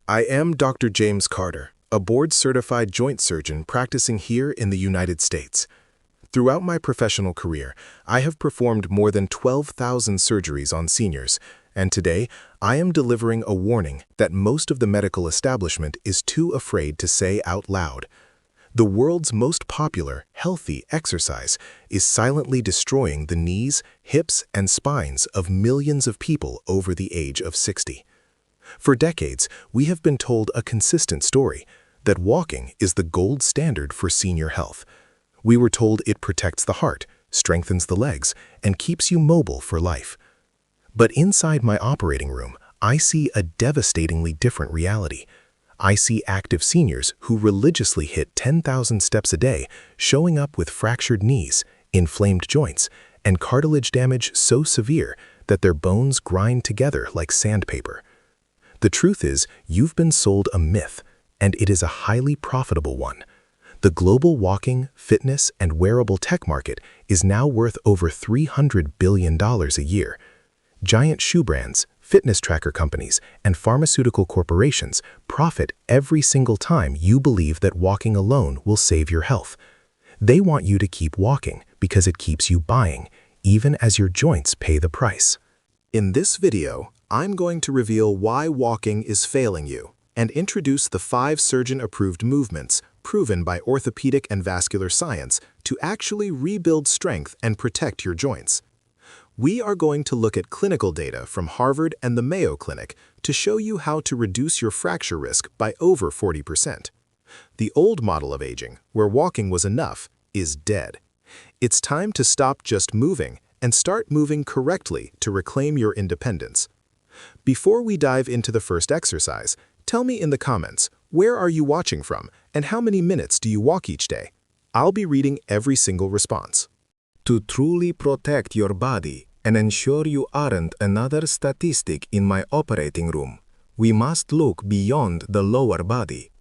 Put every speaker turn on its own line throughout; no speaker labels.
I am Dr. James Carter, a board-certified joint surgeon practicing here in the United States. Throughout my professional career, I have performed more than 12,000 surgeries on seniors, and today I am delivering a warning that most of the medical establishment is too afraid to say out loud. The world's most popular, healthy exercise is silently destroying the knees, hips, and spines of millions of people over the age of 60. For decades, we have been told a consistent story that walking is the gold standard for senior health. We were told it protects the heart, strengthens the legs, and keeps you mobile for life. But inside my operating room, I see a devastatingly different reality. I see active seniors who religiously hit 10,000 steps a day, showing up with fractured knees, inflamed joints, and cartilage damage so severe that their bones grind together like sandpaper. The truth is, you've been sold a myth, and it is a highly profitable one. The global walking, fitness, and wearable tech market is now worth over $300 billion a year. Giant shoe brands, fitness tracker companies, and pharmaceutical corporations profit every single time you believe that walking alone will save your health. They want you to keep walking because it keeps you buying, even as your joints pay the price. In this video, I'm going to reveal why walking is failing you and introduce the 5 surgeon-approved movements proven by orthopedic and vascular science to actually rebuild strength and protect your joints. We are going to look at clinical data from Harvard and the Mayo Clinic to show you how to reduce your fracture risk by over 40%. The old model of aging, where walking was enough, is dead. It's time to stop just moving and start moving correctly to reclaim your independence. Before we dive into the first exercise, tell me in the comments, where are you watching from and how many minutes do you walk each day? I'll be reading every single response. To truly protect your body and ensure you aren't another statistic in my operating room, we must look beyond the lower body.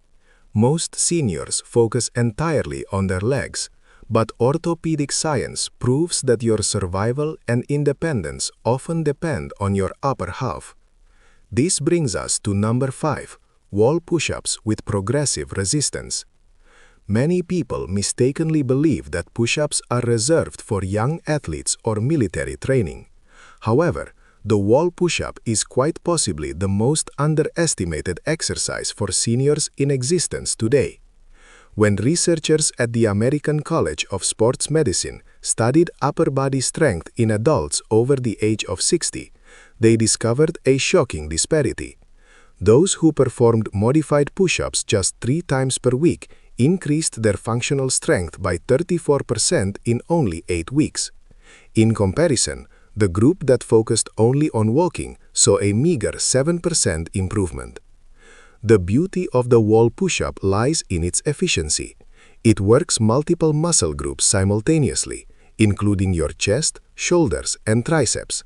Most seniors focus entirely on their legs, but orthopedic science proves that your survival and independence often depend on your upper half. This brings us to number 5, wall push-ups with progressive resistance. Many people mistakenly believe that push-ups are reserved for young athletes or military training. However, the wall push-up is quite possibly the most underestimated exercise for seniors in existence today. When researchers at the American College of Sports Medicine studied upper body strength in adults over the age of 60, they discovered a shocking disparity. Those who performed modified push-ups just 3 times per week increased their functional strength by 34% in only 8 weeks. In comparison, the group that focused only on walking saw a meager 7% improvement. The beauty of the wall push-up lies in its efficiency. It works multiple muscle groups simultaneously, including your chest, shoulders, and triceps.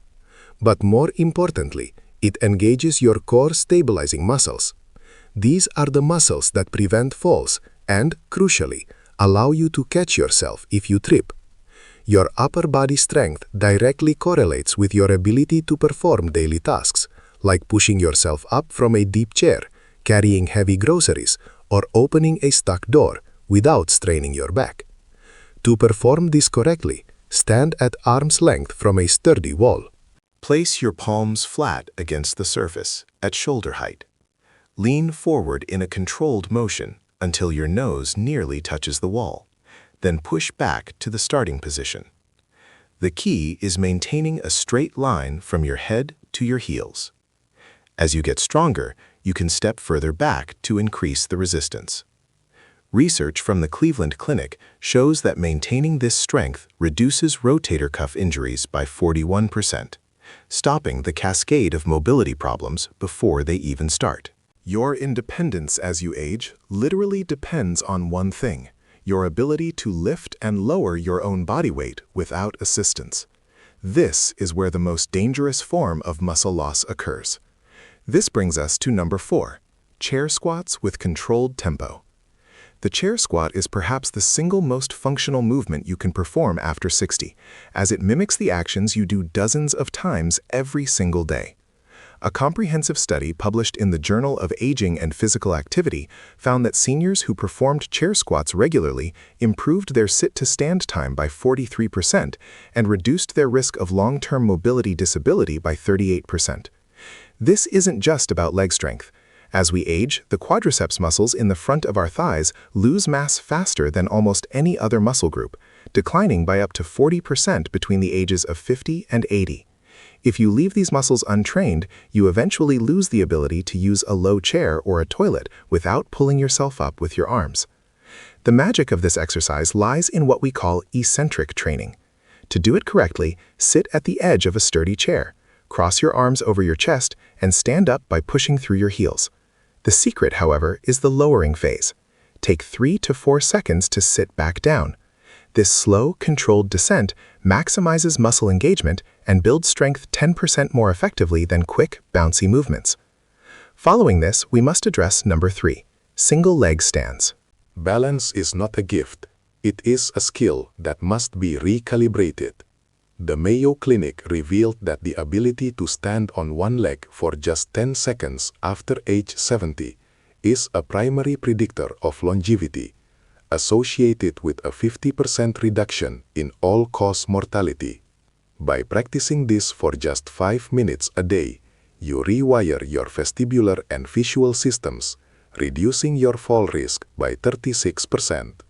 But more importantly, it engages your core stabilizing muscles. These are the muscles that prevent falls and, crucially, allow you to catch yourself if you trip. Your upper body strength directly correlates with your ability to perform daily tasks, like pushing yourself up from a deep chair, carrying heavy groceries, or opening a stuck door without straining your back. To perform this correctly, stand at arm's length from a sturdy wall. Place your palms flat against the surface at shoulder height. Lean forward in a controlled motion until your nose nearly touches the wall, then push back to the starting position. The key is maintaining a straight line from your head to your heels. As you get stronger, you can step further back to increase the resistance. Research from the Cleveland Clinic shows that maintaining this strength reduces rotator cuff injuries by 41%, stopping the cascade of mobility problems before they even start. Your independence as you age literally depends on one thing: your ability to lift and lower your own body weight without assistance. This is where the most dangerous form of muscle loss occurs. This brings us to number 4, chair squats with controlled tempo. The chair squat is perhaps the single most functional movement you can perform after 60, as it mimics the actions you do dozens of times every single day. A comprehensive study published in the Journal of Aging and Physical Activity found that seniors who performed chair squats regularly improved their sit-to-stand time by 43% and reduced their risk of long-term mobility disability by 38%. This isn't just about leg strength. As we age, the quadriceps muscles in the front of our thighs lose mass faster than almost any other muscle group, declining by up to 40% between the ages of 50 and 80. If you leave these muscles untrained, you eventually lose the ability to use a low chair or a toilet without pulling yourself up with your arms. The magic of this exercise lies in what we call eccentric training. To do it correctly, sit at the edge of a sturdy chair, cross your arms over your chest, and stand up by pushing through your heels. The secret, however, is the lowering phase. Take 3 to 4 seconds to sit back down. This slow, controlled descent maximizes muscle engagement and builds strength 10% more effectively than quick, bouncy movements. Following this, we must address number 3, single leg stands.
Balance is not a gift. It is a skill that must be recalibrated. The Mayo Clinic revealed that the ability to stand on one leg for just 10 seconds after age 70 is a primary predictor of longevity, associated with a 50% reduction in all-cause mortality. By practicing this for just 5 minutes a day, you rewire your vestibular and visual systems, reducing your fall risk by 36%.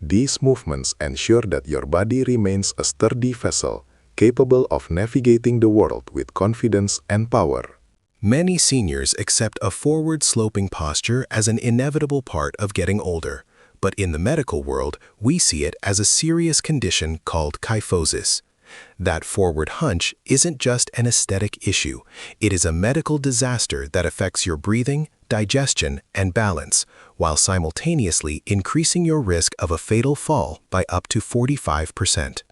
These movements ensure that your body remains a sturdy vessel, capable of navigating the world with confidence and power.
Many seniors accept a forward-sloping posture as an inevitable part of getting older. But in the medical world, we see it as a serious condition called kyphosis. That forward hunch isn't just an aesthetic issue. It is a medical disaster that affects your breathing, digestion, and balance, while simultaneously increasing your risk of a fatal fall by up to 45%.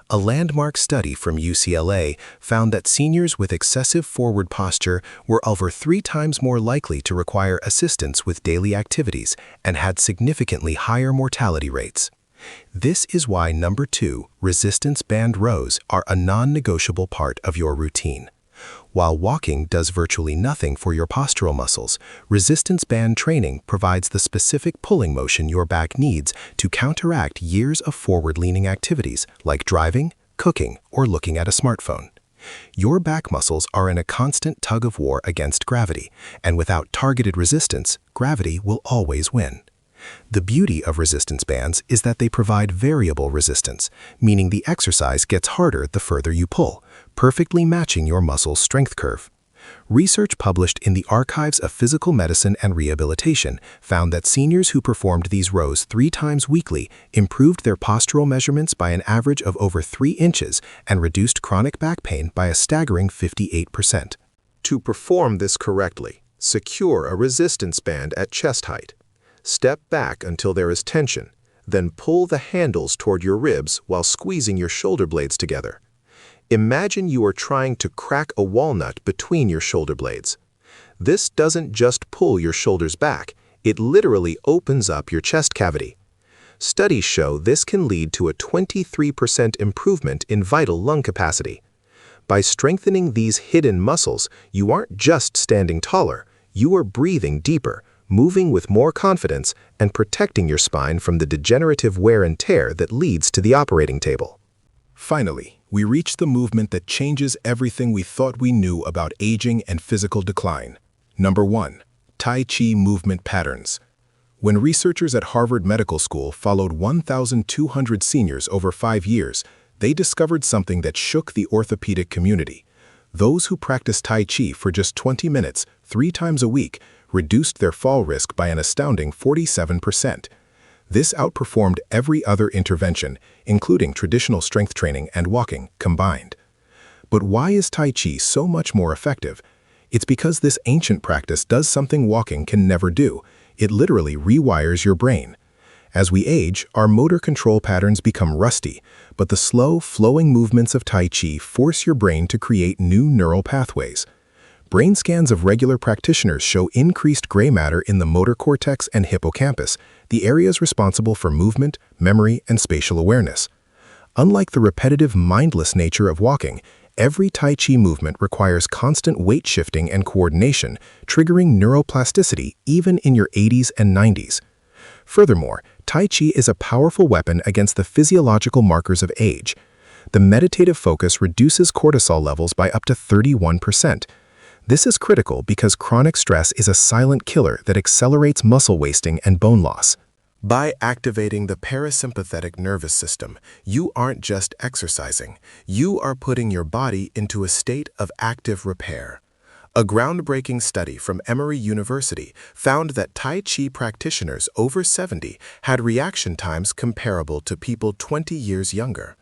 A landmark study from UCLA found that seniors with excessive forward posture were over 3 times more likely to require assistance with daily activities and had significantly higher mortality rates. This is why number 2, resistance band rows are a non-negotiable part of your routine. While walking does virtually nothing for your postural muscles, resistance band training provides the specific pulling motion your back needs to counteract years of forward-leaning activities like driving, cooking, or looking at a smartphone. Your back muscles are in a constant tug-of-war against gravity, and without targeted resistance, gravity will always win. The beauty of resistance bands is that they provide variable resistance, meaning the exercise gets harder the further you pull, perfectly matching your muscle's strength curve. Research published in the Archives of Physical Medicine and Rehabilitation found that seniors who performed these rows 3 times weekly improved their postural measurements by an average of over 3 inches and reduced chronic back pain by a staggering 58%. To perform this correctly, secure a resistance band at chest height. Step back until there is tension, then pull the handles toward your ribs while squeezing your shoulder blades together. Imagine you are trying to crack a walnut between your shoulder blades. This doesn't just pull your shoulders back, it literally opens up your chest cavity. Studies show this can lead to a 23% improvement in vital lung capacity. By strengthening these hidden muscles, you aren't just standing taller, you are breathing deeper, moving with more confidence, and protecting your spine from the degenerative wear and tear that leads to the operating table. Finally, we reach the movement that changes everything we thought we knew about aging and physical decline. Number 1, Tai Chi movement patterns. When researchers at Harvard Medical School followed 1,200 seniors over 5 years, they discovered something that shook the orthopedic community. Those who practiced Tai Chi for just 20 minutes, 3 times a week, reduced their fall risk by an astounding 47%. This outperformed every other intervention, including traditional strength training and walking combined. But why is Tai Chi so much more effective? It's because this ancient practice does something walking can never do. It literally rewires your brain. As we age, our motor control patterns become rusty, but the slow, flowing movements of Tai Chi force your brain to create new neural pathways. Brain scans of regular practitioners show increased gray matter in the motor cortex and hippocampus, the areas responsible for movement, memory, and spatial awareness. Unlike the repetitive, mindless nature of walking, Every Tai Chi movement requires constant weight shifting and coordination, triggering neuroplasticity even in your 80s and 90s. Furthermore, Tai Chi is a powerful weapon against the physiological markers of age. The meditative focus reduces cortisol levels by up to 31%. This is critical because chronic stress is a silent killer that accelerates muscle wasting and bone loss. By activating the parasympathetic nervous system, you aren't just exercising, you are putting your body into a state of active repair. A groundbreaking study from Emory University found that Tai Chi practitioners over 70 had reaction times comparable to people 20 years younger.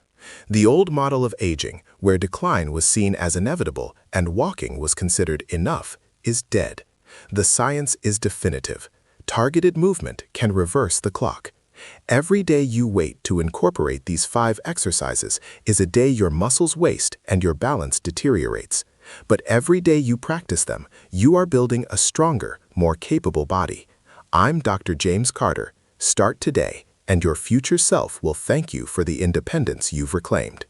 The old model of aging, where decline was seen as inevitable and walking was considered enough, is dead. The science is definitive. Targeted movement can reverse the clock. Every day you wait to incorporate these 5 exercises is a day your muscles waste and your balance deteriorates. But every day you practice them, you are building a stronger, more capable body. I'm Dr. James Carter. Start today, and your future self will thank you for the independence you've reclaimed.